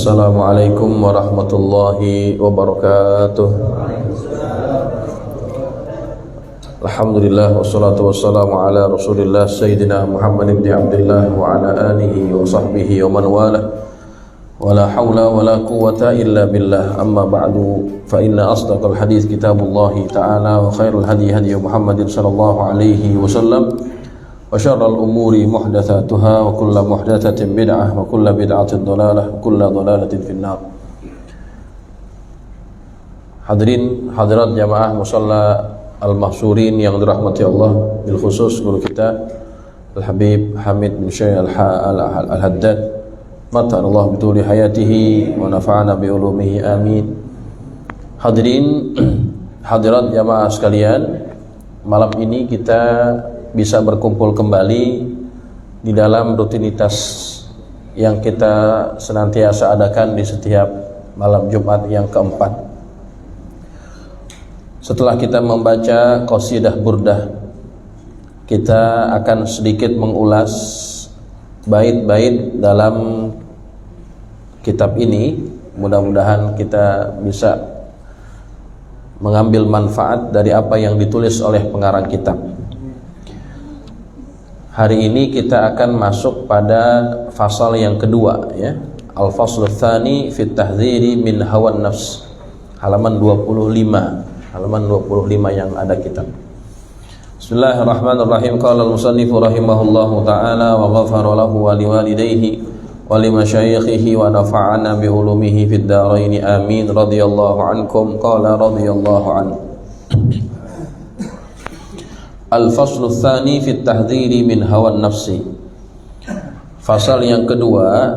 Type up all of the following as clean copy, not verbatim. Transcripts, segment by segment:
Assalamualaikum warahmatullahi wabarakatuh. Alhamdulillah wassalatu wassalamu ala Rasulillah Sayyidina Muhammad ibn Abdullah wa ala alihi wa sahbihi wa man walah. Wala hawla wala quwwata illa billah. Amma ba'du, fa inna asdaqal hadits kitabullah ta'ala wa khairul hadi hadi Muhammadin sallallahu alaihi wasallam. Wa syarrul umuri muhdatsatuha wa kullu muhdatsatin bid'ah wa kullu bid'atin dhalalah wa kullu dhalalatin finnar. Hadirin hadirat jamaah musalla al-mahsurin yang dirahmati Allah, bil khusus guru kita Al-Habib Hamid bin Syekh Al-Haddad, mata Allah bituli hayatihi wa nafa'ana bi ulumihi amin. Hadirin hadirat jamaah sekalian, malam ini kita bisa berkumpul kembali di dalam rutinitas yang kita senantiasa adakan di setiap malam Jumat yang keempat. Setelah kita membaca qasidah burdah, kita akan sedikit mengulas bait-bait dalam kitab ini. Mudah-mudahan kita bisa mengambil manfaat dari apa yang ditulis oleh pengarang kitab. Hari ini kita akan masuk pada fasal yang kedua, ya. Al-faslu tsani fi tahdziri min hawan nafs. Halaman 25 yang ada kitab. Bismillahirrahmanirrahim. Qala al-musannif rahimahullahu ta'ala wa ghafara lahu wa liwalidayhi wa limasyayikhihi wa nafa'ana bi ulumihi fid dharain amin. Radhiyallahu ankum. Qala radhiyallahu anhu. Al-faslu tsani fi tahdhiri min hawan nafsi. Fasal yang kedua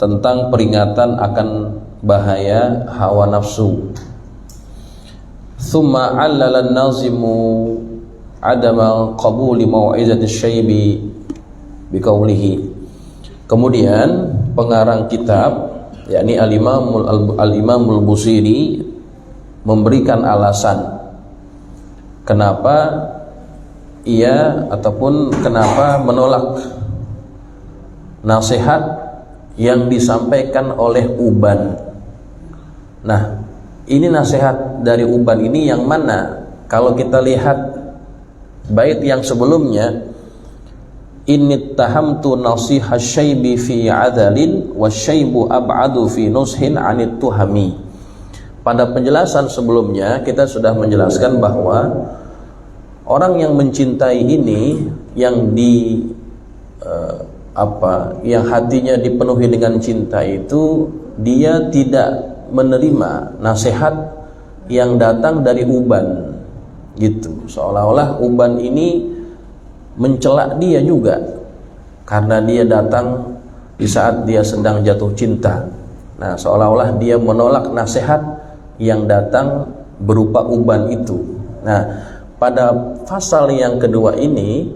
tentang peringatan akan bahaya hawa nafsu. Thumma 'allala an-nazimu 'adama qabuli mau'izati syaibi biqaulihi. Kemudian pengarang kitab, yakni Al-Imamul Busiri, memberikan alasan kenapa ia ataupun kenapa menolak nasihat yang disampaikan oleh uban. Nah, ini nasihat dari uban ini yang mana? Kalau kita lihat bait yang sebelumnya, inni tahamtu nasiha syaibi fi adalin wasyaibu ab'adu fi nushin anit tuhami. Pada penjelasan sebelumnya kita sudah menjelaskan bahwa orang yang mencintai ini, yang yang hatinya dipenuhi dengan cinta itu, dia tidak menerima nasihat yang datang dari uban, gitu. Seolah-olah uban ini mencela dia juga karena dia datang di saat dia sedang jatuh cinta. Nah, seolah-olah dia menolak nasihat yang datang berupa uban itu. Nah, pada fasal yang kedua ini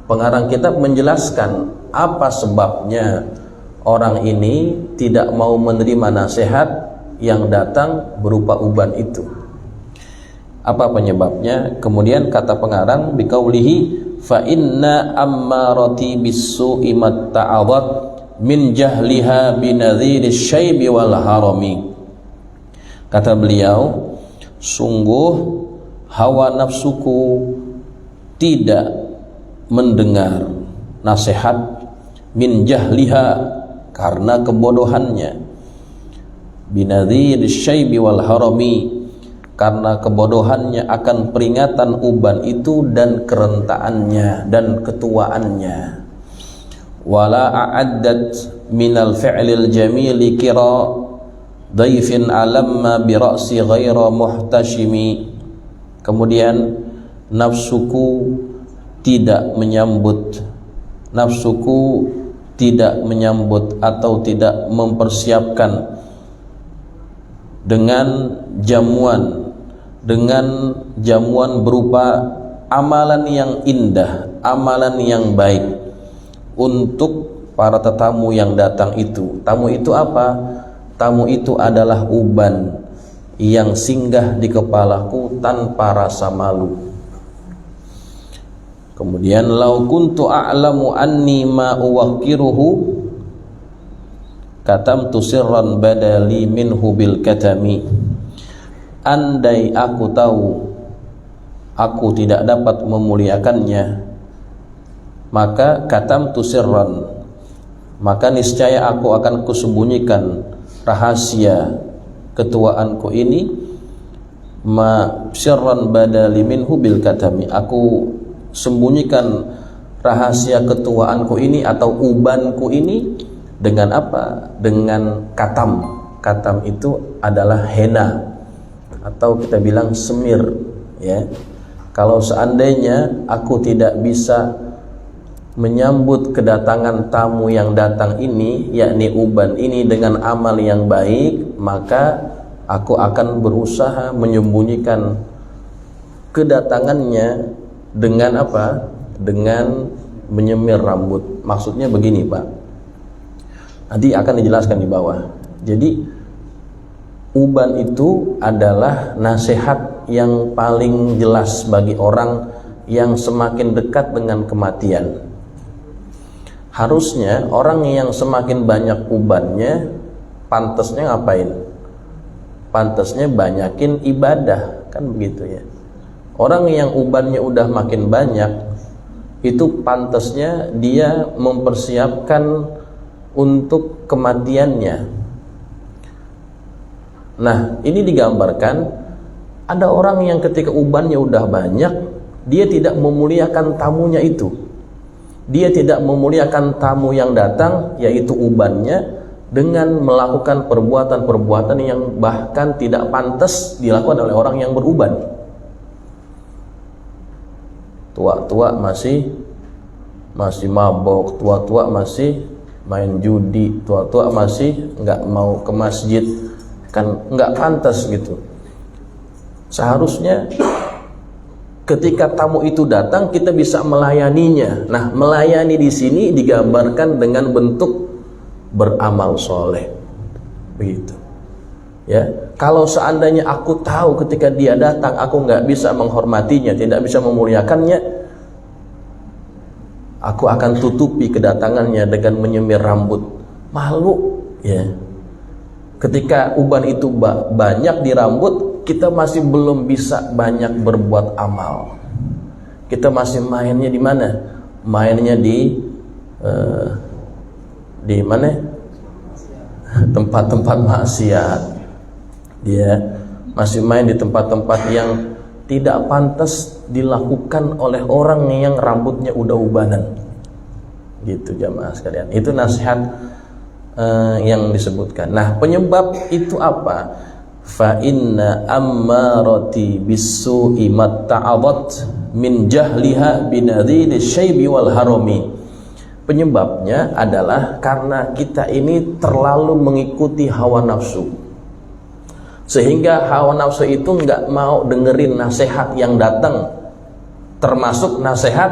pengarang kitab menjelaskan apa sebabnya orang ini tidak mau menerima nasihat yang datang berupa uban itu. Apa penyebabnya? Kemudian kata pengarang biqaulihi fa inna ammarati bis-su'i matta'adat min jahliha binadhiris syaibi wal harami. Kata beliau, sungguh hawa nafsuku tidak mendengar nasihat min jahliha, karena kebodohannya, binadhir syaibi wal harami, karena kebodohannya akan peringatan uban itu dan kerentaannya dan ketuaannya. Wala a'addat minal fi'lil jamili kira daifin alamma bira'si ghaira muhtashimi. Kemudian nafsuku tidak menyambut atau tidak mempersiapkan dengan jamuan berupa amalan yang indah, amalan yang baik untuk para tetamu yang datang itu. Tamu itu apa? Tamu itu adalah uban yang singgah di kepalaku tanpa rasa malu. Kemudian lau kuntu a'lamu anni ma uwaqqiruhu, katamtu sirran badali minhu bil katami. Andai aku tahu aku tidak dapat memuliakannya, maka katamtu sirran, maka niscaya aku akan kusembunyikan rahasia ketuaanku ini, ma sirran badali minhu bil katami, aku sembunyikan rahasia ketuaanku ini atau ubanku ini dengan apa? Dengan katam. Katam itu adalah henna atau kita bilang semir, ya. Kalau seandainya aku tidak bisa menyambut kedatangan tamu yang datang ini, yakni uban ini, dengan amal yang baik, maka aku akan berusaha menyembunyikan kedatangannya dengan apa? Dengan menyemir rambut. Maksudnya begini, Pak. Nanti akan dijelaskan di bawah. Jadi uban itu adalah nasihat yang paling jelas bagi orang yang semakin dekat dengan kematian. Harusnya orang yang semakin banyak ubannya, pantasnya ngapain? Pantasnya banyakin ibadah, kan begitu ya. Orang yang ubannya udah makin banyak, itu pantasnya dia mempersiapkan untuk kematiannya. Nah, ini digambarkan ada orang yang ketika ubannya udah banyak, dia tidak memuliakan tamunya itu. Dia tidak memuliakan tamu yang datang, yaitu ubannya, dengan melakukan perbuatan-perbuatan yang bahkan tidak pantas dilakukan oleh orang yang beruban. Tua-tua masih mabok, tua-tua masih main judi, tua-tua masih nggak mau ke masjid, kan nggak pantas gitu. Seharusnya ketika tamu itu datang kita bisa melayaninya. Nah, melayani di sini digambarkan dengan bentuk beramal soleh, begitu. Ya, kalau seandainya aku tahu ketika dia datang aku nggak bisa menghormatinya, tidak bisa memuliakannya, aku akan tutupi kedatangannya dengan menyemir rambut. Malu, ya. Ketika uban itu banyak di rambut, kita masih belum bisa banyak berbuat amal. Kita masih mainnya di mana? Mainnya di mana? Tempat-tempat maksiat. Dia masih main di tempat-tempat yang tidak pantas dilakukan oleh orang yang rambutnya udah ubanan. Gitu jamaah sekalian. Itu nasihat yang disebutkan. Nah, penyebab itu apa? Fa inna ammarati bisu'i matta'adat min jahliha binadhil syaibi wal harami. Penyebabnya adalah karena kita ini terlalu mengikuti hawa nafsu, sehingga hawa nafsu itu nggak mau dengerin nasihat yang datang, termasuk nasihat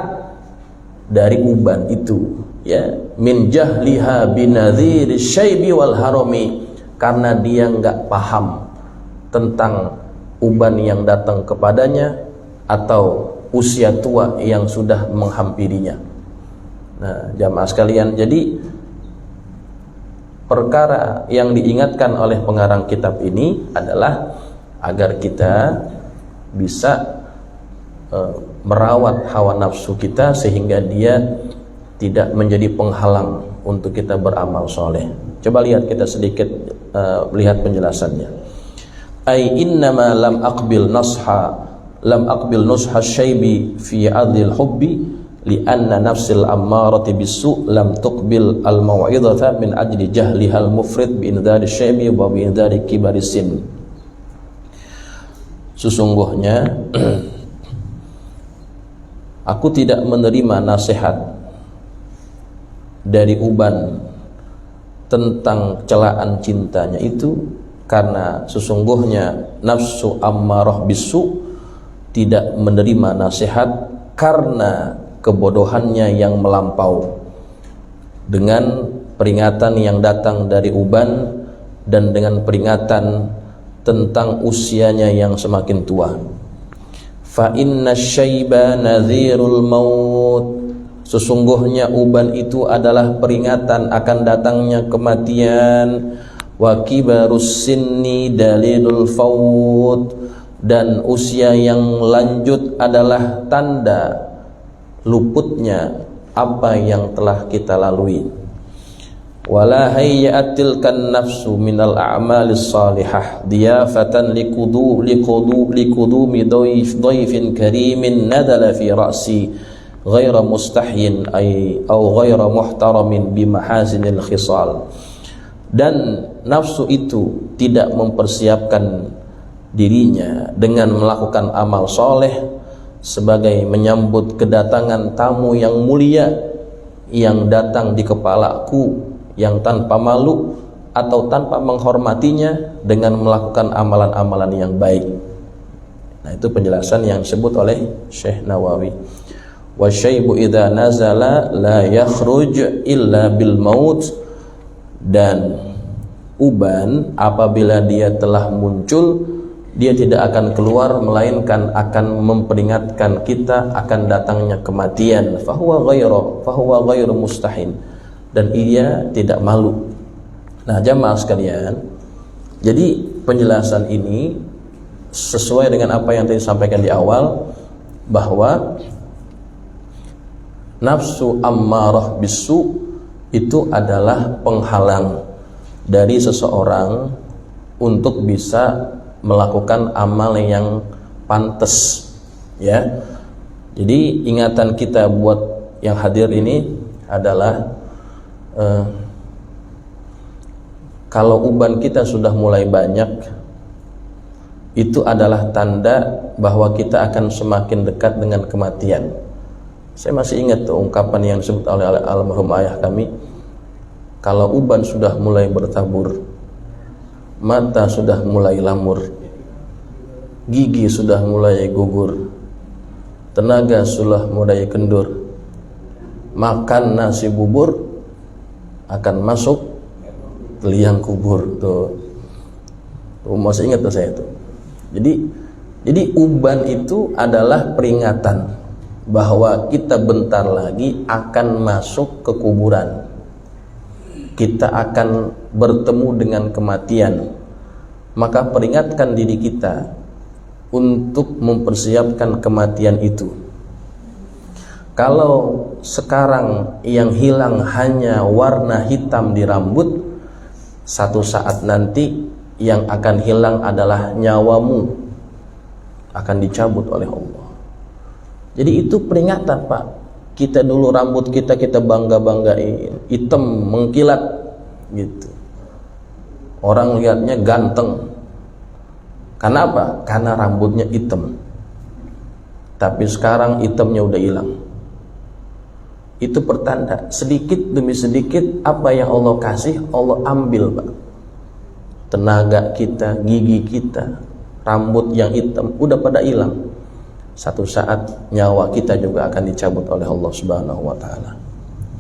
dari uban itu, ya, min jahliha binadhir syaibi wal harami, karena dia nggak paham tentang uban yang datang kepadanya atau usia tua yang sudah menghampirinya. Nah, jamaah sekalian, jadi perkara yang diingatkan oleh pengarang kitab ini adalah agar kita bisa merawat hawa nafsu kita sehingga dia tidak menjadi penghalang untuk kita beramal soleh. Coba lihat kita sedikit lihat penjelasannya. Ai innama lam aqbil nusha syaibi fi adil hubbi li'anna nafsil ammarati bisu' lam tuqbil al-mau'idhata min ajli jahlihal mufrid bi indhari syaibi wa bi indhari kibari sin. Sesungguhnya aku tidak menerima nasihat dari uban tentang celaan cintanya itu karena sesungguhnya nafsu ammarah bisu tidak menerima nasihat karena kebodohannya yang melampau, dengan peringatan yang datang dari uban dan dengan peringatan tentang usianya yang semakin tua. Fa inna syaiba nadhirul maut, Sesungguhnya uban itu adalah peringatan akan datangnya kematian. Wa kibarus sinni dalilul faut, dan usia yang lanjut adalah tanda luputnya apa yang telah kita lalui. Wala hayyatil kan nafsu minal a'malis salihah diyafatan likudumi dhaifin karimin nadala fi ra'si ghaira mustahyin au ghaira muhtaramin bimahasinil khisal. Dan nafsu itu tidak mempersiapkan dirinya dengan melakukan amal soleh sebagai menyambut kedatangan tamu yang mulia yang datang di kepalaku, yang tanpa malu atau tanpa menghormatinya dengan melakukan amalan-amalan yang baik. Nah, itu penjelasan yang disebut oleh Syekh Nawawi. Wa syaibu idza nazala la yakhruj illa bil maut, dan uban apabila dia telah muncul, dia tidak akan keluar melainkan akan memperingatkan kita akan datangnya kematian. Fahuwa ghairu mustahin, dan ia tidak malu. Nah, jamaah sekalian, jadi penjelasan ini sesuai dengan apa yang tadi disampaikan di awal, bahwa nafsu ammarah bisu itu adalah penghalang dari seseorang untuk bisa melakukan amal yang pantas, ya. Jadi ingatan kita buat yang hadir ini adalah kalau uban kita sudah mulai banyak, itu adalah tanda bahwa kita akan semakin dekat dengan kematian. Saya masih ingat tuh ungkapan yang disebut oleh almarhum ayah kami, kalau uban sudah mulai bertabur, mata sudah mulai lamur, gigi sudah mulai gugur, tenaga sudah mulai kendur, makan nasi bubur akan masuk ke liang kubur. Tuh masih ingat tuh saya tuh. Jadi uban itu adalah peringatan bahwa kita bentar lagi akan masuk ke kuburan. Kita akan bertemu dengan kematian. Maka peringatkan diri kita untuk mempersiapkan kematian itu. Kalau sekarang yang hilang hanya warna hitam di rambut, satu saat nanti yang akan hilang adalah nyawamu, akan dicabut oleh Allah. Jadi itu peringatan, Pak. Kita dulu rambut kita bangga-banggain, hitam mengkilat gitu. Orang lihatnya ganteng. Karena apa? Karena rambutnya hitam. Tapi sekarang hitamnya udah hilang. Itu pertanda sedikit demi sedikit apa yang Allah kasih Allah ambil, Pak. Tenaga kita, gigi kita, rambut yang hitam udah pada hilang. Satu saat nyawa kita juga akan dicabut oleh Allah Subhanahu wa taala.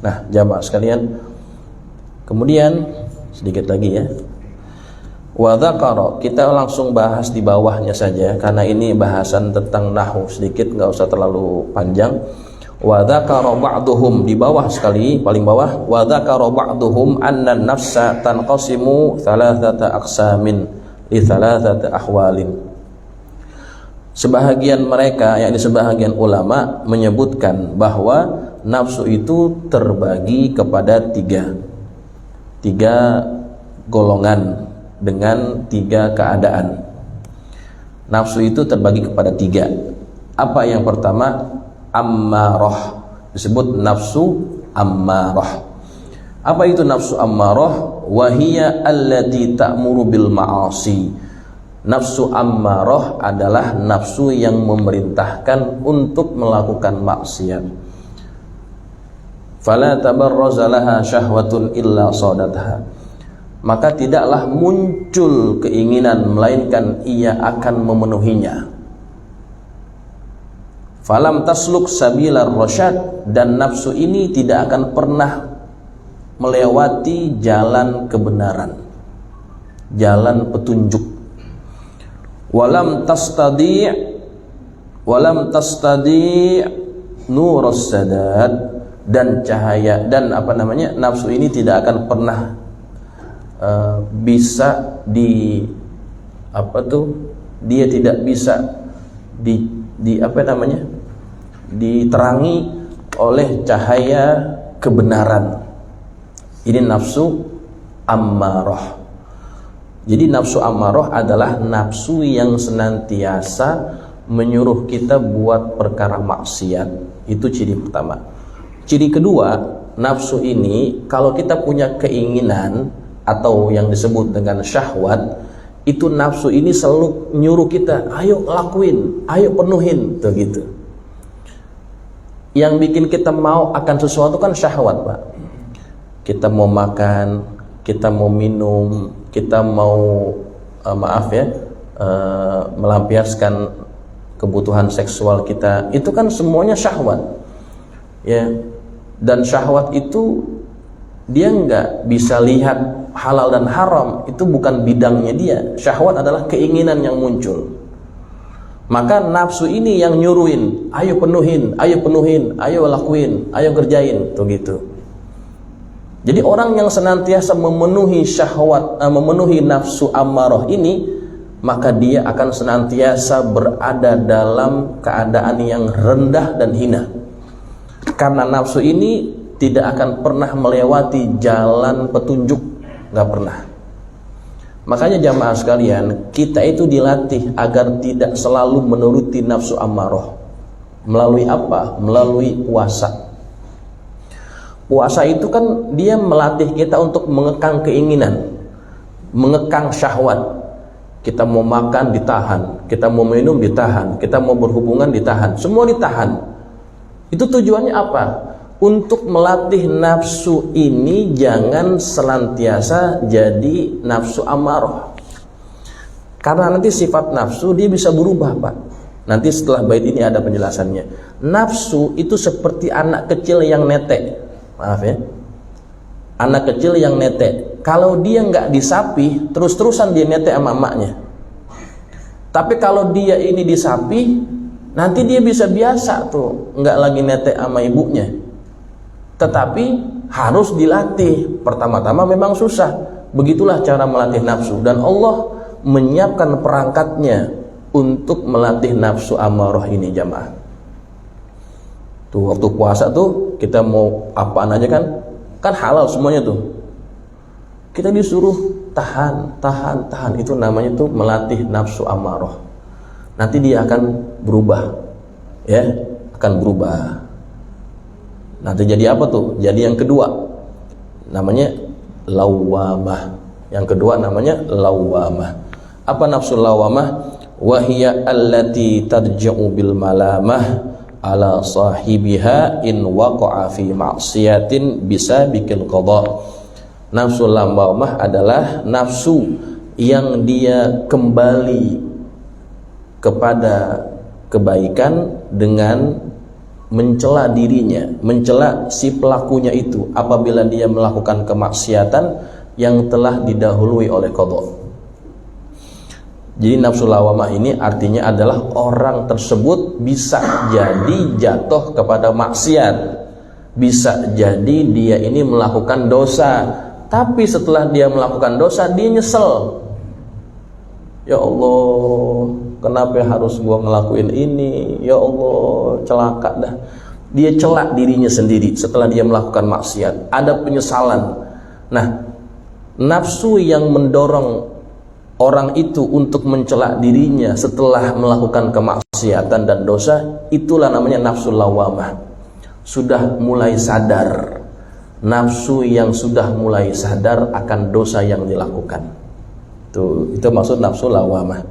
Nah, jamaah sekalian, kemudian sedikit lagi ya. Wa dzakara, kita langsung bahas di bawahnya saja karena ini bahasan tentang nahwu sedikit, enggak usah terlalu panjang. Wa dzakara ba'duhum, di bawah sekali, paling bawah, wa dzakara ba'duhum anna an-nafsa tanqasimu thalathata aqsamin li thalathati ahwalin. Sebahagian mereka, yakni sebahagian ulama menyebutkan bahwa nafsu itu terbagi kepada tiga golongan dengan tiga keadaan. Nafsu itu terbagi kepada tiga. Apa yang pertama? Ammarah, disebut nafsu ammarah. Apa itu nafsu ammarah? Wahiya allati ta'muru bil ma'asi. Nafsu ammarah adalah nafsu yang memerintahkan untuk melakukan maksiat. Fala tabarraza laha syahwatun illa sadatha. Maka tidaklah muncul keinginan melainkan ia akan memenuhinya. Falam tasluk sabilar rasyad, dan nafsu ini tidak akan pernah melewati jalan kebenaran, jalan petunjuk. Walam tastadi' nurus sadad, dan cahaya dan nafsu ini tidak akan pernah bisa dia tidak bisa diterangi oleh cahaya kebenaran. Ini nafsu ammarah. Jadi nafsu ammarah adalah nafsu yang senantiasa menyuruh kita buat perkara maksiat. Itu ciri pertama. Ciri kedua, nafsu ini kalau kita punya keinginan atau yang disebut dengan syahwat, itu nafsu ini selalu nyuruh kita, ayo lakuin, ayo penuhin, tuh gitu. Yang bikin kita mau akan sesuatu kan syahwat, Pak. Kita mau makan, kita mau minum, kita mau melampiaskan kebutuhan seksual kita, itu kan semuanya syahwat, ya. Dan syahwat itu dia nggak bisa lihat halal dan haram, itu bukan bidangnya dia. Syahwat adalah keinginan yang muncul. Maka nafsu ini yang nyuruhin, ayo penuhin, ayo lakuin, ayo kerjain, tuh gitu. Jadi orang yang senantiasa memenuhi syahwat, memenuhi nafsu ammarah ini, maka dia akan senantiasa berada dalam keadaan yang rendah dan hina. Karena nafsu ini tidak akan pernah melewati jalan petunjuk, nggak pernah. Makanya jamaah sekalian, kita itu dilatih agar tidak selalu menuruti nafsu ammarah. Melalui apa? Melalui puasa. Puasa itu kan dia melatih kita untuk mengekang keinginan, mengekang syahwat. Kita mau makan ditahan, kita mau minum ditahan, kita mau berhubungan ditahan, semua ditahan. Itu tujuannya apa? Untuk melatih nafsu ini jangan senantiasa jadi nafsu ammarah. Karena nanti sifat nafsu dia bisa berubah, Pak. Nanti setelah bait ini ada penjelasannya. Nafsu itu seperti anak kecil yang netek. Maaf ya, anak kecil yang netek. Kalau dia nggak disapih, terus-terusan dia netek sama emaknya. Tapi kalau dia ini disapih, nanti dia bisa biasa tuh, nggak lagi netek sama ibunya. Tetapi harus dilatih. Pertama-tama memang susah. Begitulah cara melatih nafsu. Dan Allah menyiapkan perangkatnya untuk melatih nafsu ammarah ini, jamaah. Tuh waktu puasa tuh kita mau apaan aja kan halal semuanya tuh. Kita disuruh tahan. Itu namanya tuh melatih nafsu ammarah. Nanti dia akan berubah, ya, akan berubah. Nanti jadi apa tuh? Jadi yang kedua namanya lawamah. Yang kedua namanya lawamah. Apa nafsu lawamah? Wahiya allati tarja'u bil malamah ala sahibiha in waqa'a fi ma'siyatin bisa bikin qada. Nafsu lawamah adalah nafsu yang dia kembali kepada kebaikan dengan mencela dirinya, mencela si pelakunya itu apabila dia melakukan kemaksiatan yang telah didahului oleh qada. Jadi nafsu lawamah ini artinya adalah orang tersebut bisa jadi jatuh kepada maksiat, bisa jadi dia ini melakukan dosa, tapi setelah dia melakukan dosa dia nyesel. Ya Allah, kenapa harus gua ngelakuin ini? Ya Allah, celaka dah. Dia celak dirinya sendiri setelah dia melakukan maksiat. Ada penyesalan. Nah, nafsu yang mendorong orang itu untuk mencela dirinya setelah melakukan kemaksiatan dan dosa, itulah namanya nafsu lawamah. Sudah mulai sadar. Nafsu yang sudah mulai sadar akan dosa yang dilakukan. Itu maksud nafsu lawamah.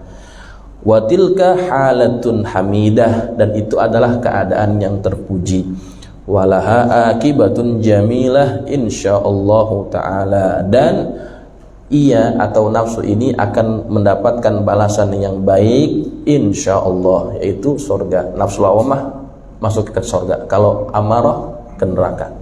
Wa tilka halatun hamidah, dan itu adalah keadaan yang terpuji. Walaha akibatun jamilah insyaallah taala, dan ia atau nafsu ini akan mendapatkan balasan yang baik insyaallah, yaitu surga. Nafsu lawamah masuk ke surga, kalau amarah ke neraka.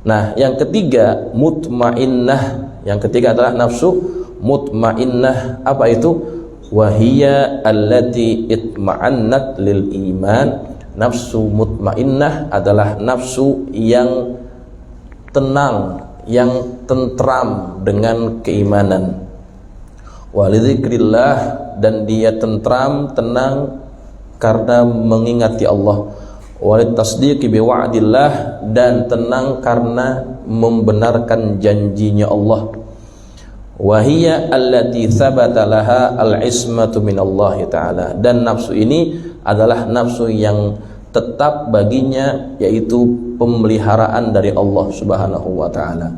Nah, yang ketiga mutmainnah. Yang ketiga adalah nafsu mutmainnah. Apa itu? Wahiyya allati itma'annat lil iman Nafsu mutmainnah adalah nafsu yang tenang, yang tentram dengan keimanan. Walidzikrillah, dan dia tentram, tenang karena mengingati Allah. Walitasdiqi biwa'dillah, dan tenang karena membenarkan janjinya Allah. Wahiyya allati thabata laha al-ismatu minallahi ta'ala, dan nafsu ini adalah nafsu yang tetap baginya, yaitu pemeliharaan dari Allah Subhanahu wa taala.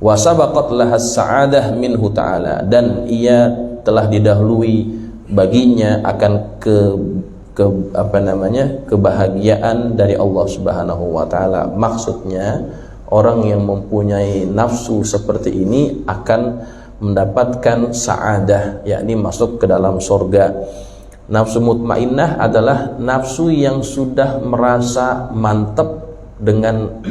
Wa sabaqat laha as-sa'adah minhu ta'ala, dan ia telah didahului baginya akan kebahagiaan dari Allah Subhanahu wa taala. Maksudnya orang yang mempunyai nafsu seperti ini akan mendapatkan sa'adah, yakni masuk ke dalam surga. Nafsu mutmainnah adalah nafsu yang sudah merasa mantap dengan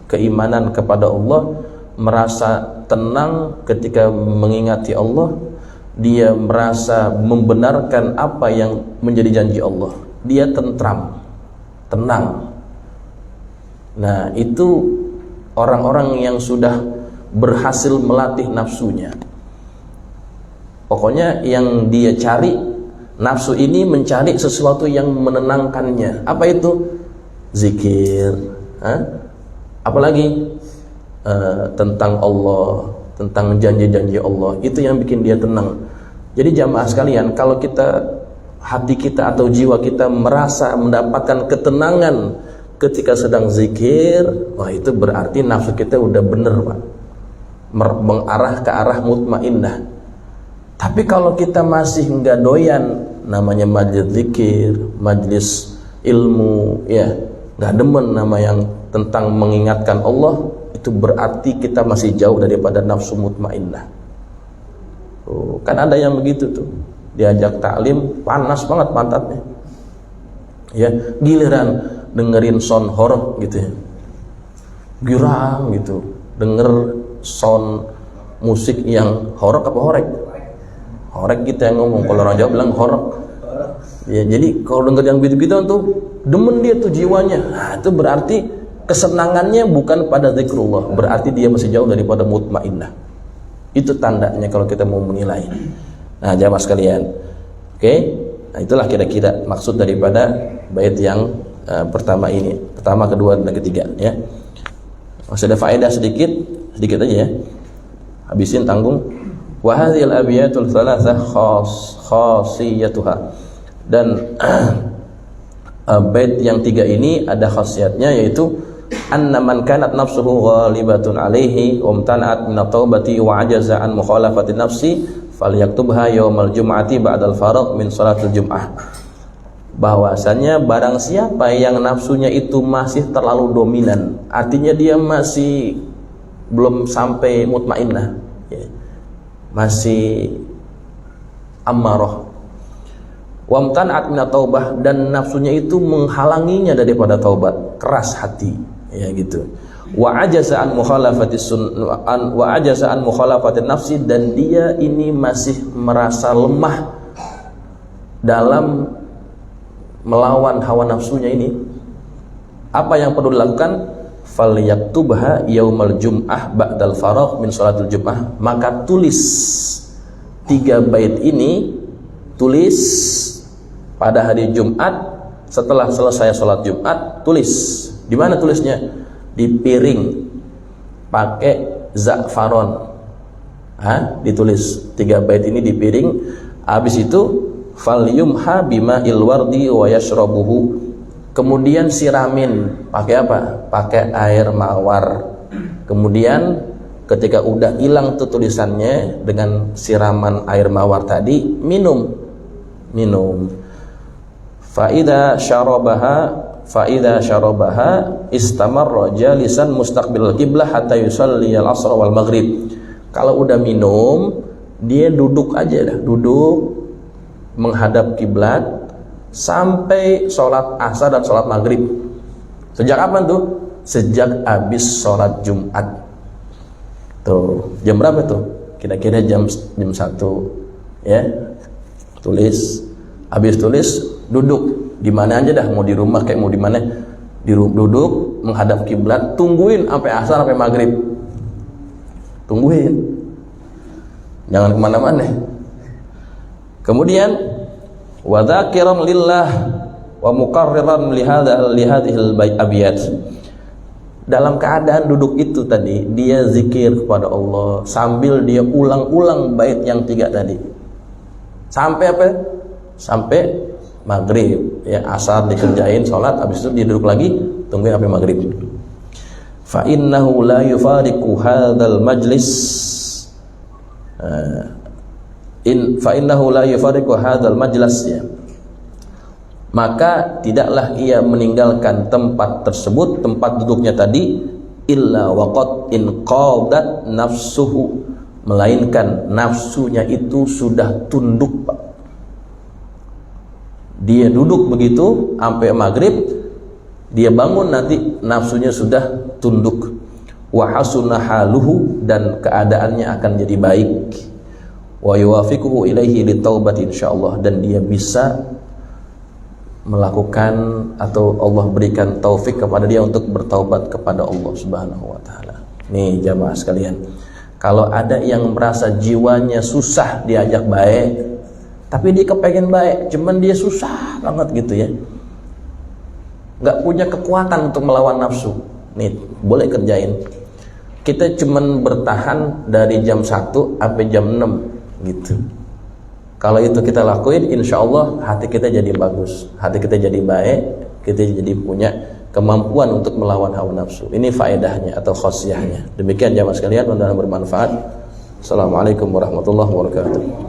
keimanan kepada Allah, merasa tenang ketika mengingati Allah, dia merasa membenarkan apa yang menjadi janji Allah, dia tentram, tenang. Nah, itu orang-orang yang sudah berhasil melatih nafsunya. Pokoknya yang dia cari, nafsu ini mencari sesuatu yang menenangkannya. Apa itu? Zikir, apalagi tentang Allah, tentang janji-janji Allah. Itu yang bikin dia tenang. Jadi jamaah sekalian, kalau kita, hati kita atau jiwa kita merasa mendapatkan ketenangan ketika sedang zikir, wah itu berarti nafsu kita udah bener, Pak, mengarah ke arah mutmainnah. Tapi kalau kita masih nggak doyan, namanya majlis zikir, majlis ilmu, ya nggak demen nama yang tentang mengingatkan Allah, itu berarti kita masih jauh daripada nafsu mutmainnah. Kan ada yang begitu tuh, diajak taklim panas banget pantatnya, ya giliran dengerin sound horor gitu ya, girang gitu, denger sound musik yang horor apa horek? Horek kita yang ngomong, kalau orang Jawa bilang horek. Ya, jadi kalau denger yang gitu-gitu tuh demen dia tuh jiwanya. Nah, itu berarti kesenangannya bukan pada zikrullah, berarti dia masih jauh daripada mutmainnah. Itu tandanya kalau kita mau menilai. Nah, jamaah sekalian, oke, nah itulah kira-kira maksud daripada bait yang pertama ini, pertama, kedua, dan ketiga, ya. Masih ada faedah sedikit aja ya. Habisin, tanggung. Wa hadhil abiyatul thalathah khasiyatuha, dan bait yang tiga ini ada khasiatnya, yaitu anna man kanat nafsuhu ghalibatun alaihi wa mtana'at min at-taubati wa ajaza an mukhalafati nafsi falyaktubha yaumal jum'ati ba'dal faragh min salatil jum'ah. Bahwasanya barang siapa yang nafsunya itu masih terlalu dominan, artinya dia masih belum sampai mutmainnah, ya, masih ammarah, wa mtana'at min at-taubah, dan nafsunya itu menghalanginya daripada taubat, keras hati, ya gitu. Wa ajaza an mukhalafati nafsi, dan dia ini masih merasa lemah dalam melawan hawa nafsunya ini. Apa yang perlu dilakukan? Falyaktubha yaumal jum'ah ba'dal faragh min shalatil jum'ah, maka tulis 3 bait ini, tulis pada hari Jumat setelah selesai sholat Jumat. Tulis di mana tulisnya? Di piring, pakai za'faron. Ditulis 3 bait ini di piring. Habis itu falyumha bima'il wardi wa yashrabuhu, kemudian siramin pakai apa? Pakai air mawar. Kemudian ketika udah hilang tuh tulisannya dengan siraman air mawar tadi, minum. Faida syarabaha istamarra jalisan mustaqbil qiblah hatta yusalli al-asr wal maghrib. Kalau udah minum, dia duduk aja dah, duduk menghadap kiblat sampai sholat asar dan sholat maghrib. Sejak kapan tuh? Sejak habis sholat Jumat. Tuh, jam berapa tuh? Kira-kira jam 1, ya. Tulis, habis tulis, duduk Di mana aja dah, mau di rumah kayak mau di mana, duduk menghadap kiblat, tungguin sampai asar sampai maghrib. Tungguin. Jangan kemana-mana. Kemudian wa dzakiran lillah wa muqarriran li hadhil abyat. Dalam keadaan duduk itu tadi, dia zikir kepada Allah sambil dia ulang-ulang bait yang 3 tadi. Sampai apa? Sampai maghrib. Ya, asar dikerjain, sholat, habis itu dia duduk lagi, tungguin sampai maghrib. Fa innahu la yufariqu hadzal majlis. Fa innahu la yufariqu hadzal majlis, ya. Maka tidaklah ia meninggalkan tempat tersebut, tempat duduknya tadi, illa waqad inqadat nafsuhu, melainkan nafsunya itu sudah tunduk, Pak. Dia duduk begitu sampai maghrib, dia bangun nanti nafsunya sudah tunduk. Wa hasuna haluhu, dan keadaannya akan jadi baik. Wa yuwafiquhu ilaihi litaubati insyaallah, dan dia bisa melakukan atau Allah berikan taufik kepada dia untuk bertaubat kepada Allah Subhanahu wa taala. Nih jamaah sekalian, kalau ada yang merasa jiwanya susah diajak baik, tapi dia kepengen baik, cuman dia susah banget gitu ya, nggak punya kekuatan untuk melawan nafsu, nih boleh kerjain. Kita cuman bertahan dari jam 1 sampai jam 6 gitu. Kalau itu kita lakuin, insya Allah hati kita jadi bagus, hati kita jadi baik, kita jadi punya kemampuan untuk melawan hawa nafsu. Ini faedahnya atau khasiahnya. Demikian jamaah sekalian, mudah-mudahan bermanfaat. Assalamualaikum warahmatullahi wabarakatuh.